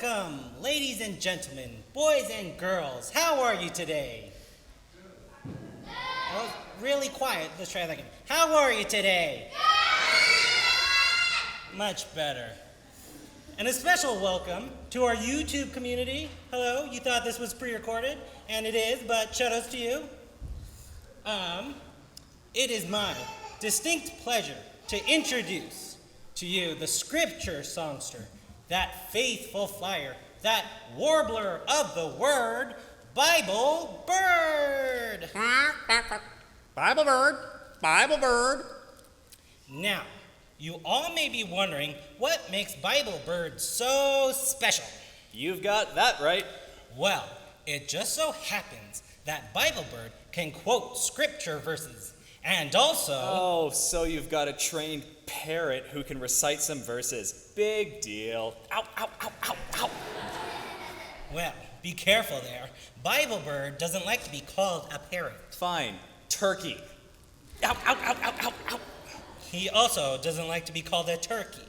Welcome, ladies and gentlemen, boys and girls. How are you today? Oh, really quiet. Let's try that again. How are you today? Much better. And a special welcome to our YouTube community. Hello, you thought this was pre-recorded, and it is, but shout-outs to you. It is my distinct pleasure to introduce to you the scripture songster, that faithful flyer, that warbler of the word, Bible Bird. Bible Bird, Bible Bird. Now, you all may be wondering what makes Bible Bird so special. You've got that right. Well, it just so happens that Bible Bird can quote scripture verses and also... Oh, so you've got a trained parrot who can recite some verses. Big deal. Ow, ow, ow, ow, ow. Well, be careful there. Bible Bird doesn't like to be called a parrot. Fine. Turkey. Ow, ow, ow, ow, ow, ow. He also doesn't like to be called a turkey.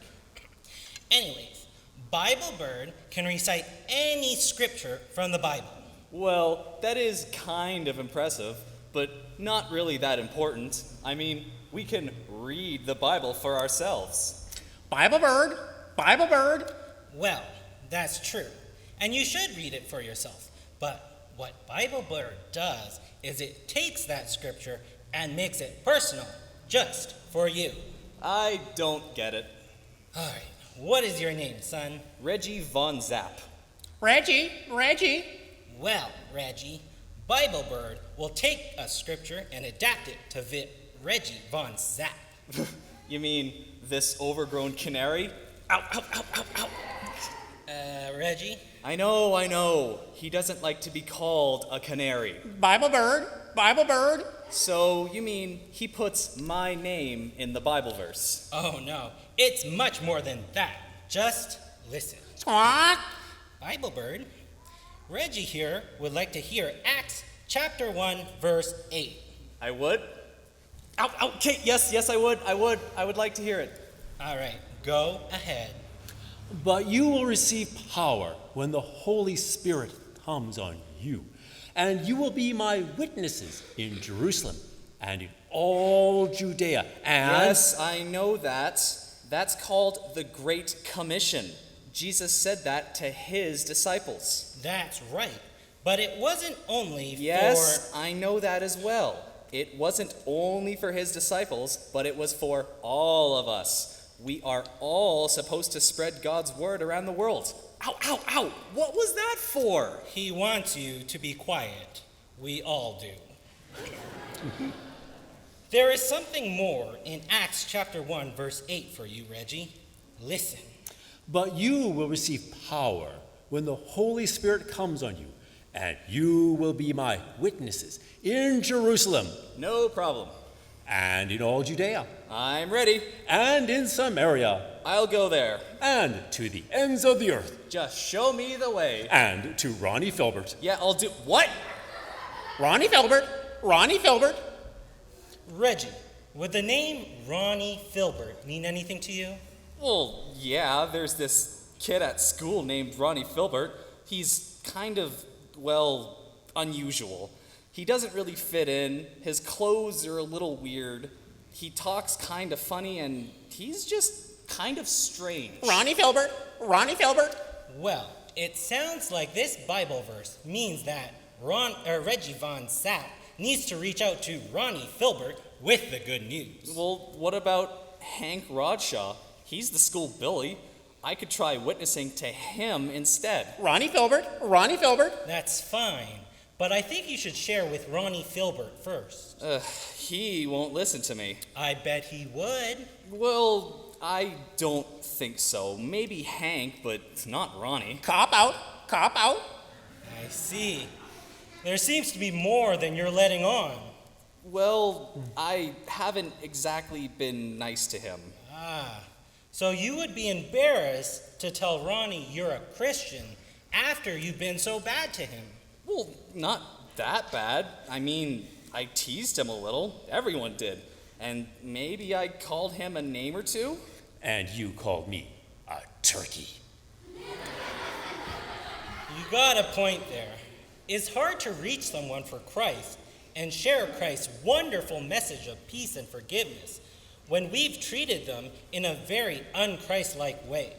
Anyways, Bible Bird can recite any scripture from the Bible. Well, that is kind of impressive, but not really that important. I mean, we can read the Bible for ourselves. Bible Bird, Bible Bird. Well, that's true. And you should read it for yourself. But what Bible Bird does is it takes that scripture and makes it personal, just for you. I don't get it. All right, what is your name, son? Reggie Von Zapp. Reggie. Well, Reggie, Bible Bird will take a scripture and adapt it to fit Reggie Von Zapp. You mean this overgrown canary? Ow, ow, ow, ow, ow. Reggie? I know. He doesn't like to be called a canary. Bible Bird, Bible Bird. So you mean he puts my name in the Bible verse? Oh no, it's much more than that. Just listen. Squawk. Bible Bird, Reggie here would like to hear Acts chapter 1, verse 8. I would? Ow, okay, yes, I would. I would like to hear it. All right, go ahead. But you will receive power when the Holy Spirit comes on you, and you will be my witnesses in Jerusalem and in all Judea and... Yes, I know that. That's called the Great Commission. Jesus said that to his disciples. That's right, but it wasn't only Yes, I know that as well. It wasn't only for his disciples, but it was for all of us. We are all supposed to spread God's word around the world. Ow, ow, ow! What was that for? He wants you to be quiet. We all do. There is something more in Acts chapter 1, verse 8 for you, Reggie. Listen. But you will receive power when the Holy Spirit comes on you, and you will be my witnesses in Jerusalem No problem. and in all Judea I'm ready. and in Samaria I'll go there. and to the ends of the earth Just show me the way. and to Ronnie Filbert. Yeah, I'll do... What? Ronnie Filbert. Reggie, would the name Ronnie Filbert mean anything to you? Well, yeah, there's this kid at school named Ronnie Filbert. He's kind of, well, unusual. He doesn't really fit in. His clothes are a little weird. He talks kind of funny, and he's just kind of strange. Ronnie Filbert. Well, it sounds like this Bible verse means that Reggie Von Zapp needs to reach out to Ronnie Filbert with the good news. Well, what about Hank Rodshaw? He's the school bully. I could try witnessing to him instead. Ronnie Filbert. That's fine, but I think you should share with Ronnie Filbert first. He won't listen to me. I bet he would. Well, I don't think so. Maybe Hank, but not Ronnie. Cop out. I see. There seems to be more than you're letting on. Well, I haven't exactly been nice to him. So you would be embarrassed to tell Ronnie you're a Christian after you've been so bad to him. Well, not that bad. I mean, I teased him a little. Everyone did. And maybe I called him a name or two. And you called me a turkey. You got a point there. It's hard to reach someone for Christ and share Christ's wonderful message of peace and forgiveness when we've treated them in a very un-Christ-like way.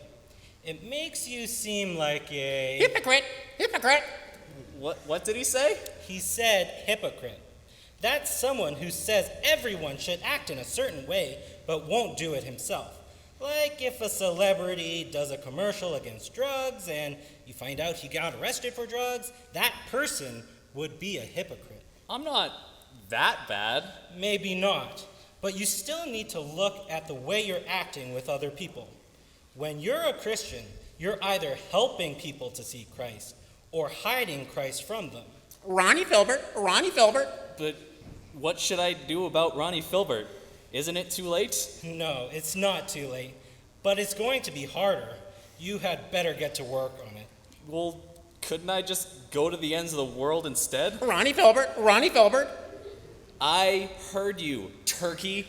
It makes you seem like a... Hypocrite! Hypocrite! What did he say? He said hypocrite. That's someone who says everyone should act in a certain way but won't do it himself. Like if a celebrity does a commercial against drugs and you find out he got arrested for drugs, that person would be a hypocrite. I'm not that bad. Maybe not, but you still need to look at the way you're acting with other people. When you're a Christian, you're either helping people to see Christ or hiding Christ from them. Ronnie Filbert! Ronnie Filbert! But what should I do about Ronnie Filbert? Isn't it too late? No, it's not too late, but it's going to be harder. You had better get to work on it. Well, couldn't I just go to the ends of the world instead? Ronnie Filbert! Ronnie Filbert! I heard you, turkey.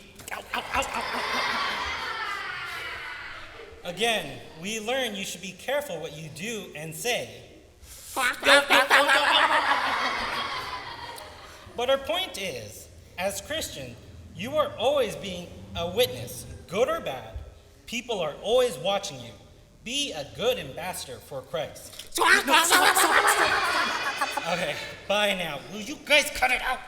Again, we learn you should be careful what you do and say. But our point is, as Christian, you are always being a witness, good or bad. People are always watching you. Be a good ambassador for Christ. Okay, bye now. Will you guys cut it out?